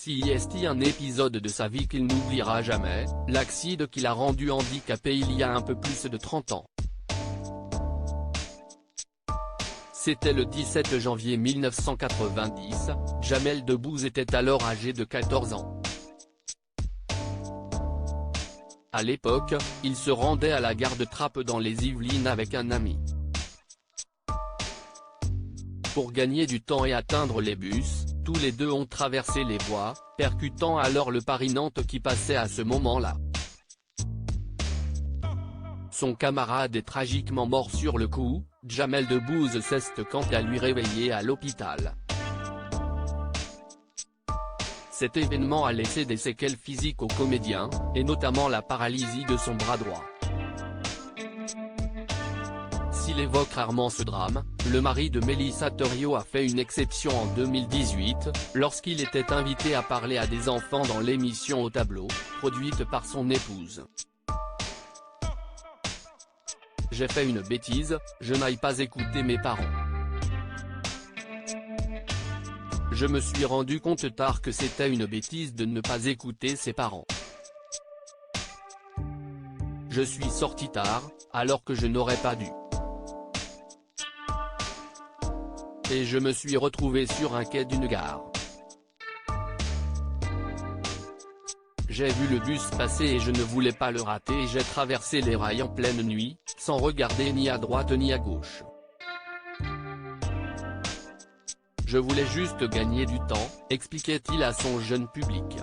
CIST, un épisode de sa vie qu'il n'oubliera jamais, l'accident qui l'a rendu handicapé il y a un peu plus de 30 ans. C'était le 17 janvier 1990, Jamel Debbouze était alors âgé de 14 ans. À l'époque, il se rendait à la gare de Trappes dans les Yvelines avec un ami. Pour gagner du temps et atteindre les bus, tous les deux ont traversé les voies, percutant alors le Paris-Nantes qui passait à ce moment-là. Son camarade est tragiquement mort sur le coup, Jamel Debbouze s'est quant à lui réveillé à l'hôpital. Cet événement a laissé des séquelles physiques au comédien, et notamment la paralysie de son bras droit. S'il évoque rarement ce drame, le mari de Mélissa Theriot a fait une exception en 2018, lorsqu'il était invité à parler à des enfants dans l'émission Au Tableau, produite par son épouse. J'ai fait une bêtise, je n'aille pas écouter mes parents. Je me suis rendu compte tard que c'était une bêtise de ne pas écouter ses parents. Je suis sorti tard, alors que je n'aurais pas dû. Et je me suis retrouvé sur un quai d'une gare. J'ai vu le bus passer et je ne voulais pas le rater et j'ai traversé les rails en pleine nuit, sans regarder ni à droite ni à gauche. Je voulais juste gagner du temps, expliquait-il à son jeune public.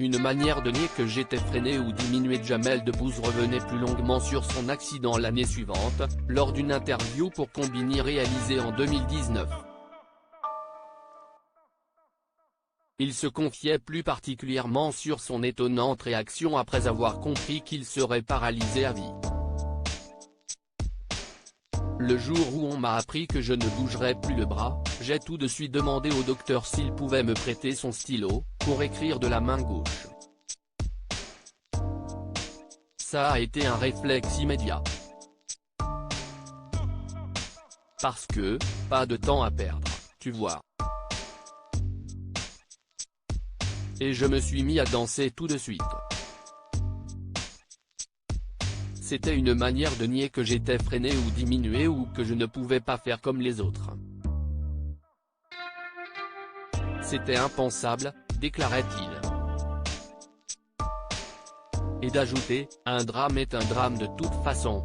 Une manière de nier que j'étais freiné ou diminué. Jamel Debbouze revenait plus longuement sur son accident l'année suivante, lors d'une interview pour Combini réalisée en 2019. Il se confiait plus particulièrement sur son étonnante réaction après avoir compris qu'il serait paralysé à vie. Le jour où on m'a appris que je ne bougerais plus le bras, j'ai tout de suite demandé au docteur s'il pouvait me prêter son stylo, pour écrire de la main gauche. Ça a été un réflexe immédiat. Parce que, pas de temps à perdre, tu vois. Et je me suis mis à danser tout de suite. C'était une manière de nier que j'étais freiné ou diminué ou que je ne pouvais pas faire comme les autres. C'était impensable, déclarait-il. Et d'ajouter, un drame est un drame de toute façon.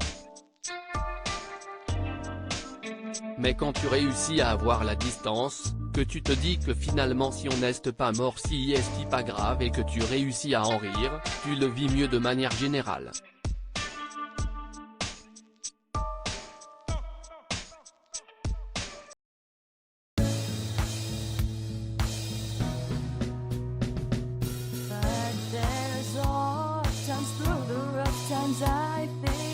Mais quand tu réussis à avoir la distance, que tu te dis que finalement si on n'est pas mort si est pas grave et que tu réussis à en rire, tu le vis mieux de manière générale. But there's all times through the rough times I think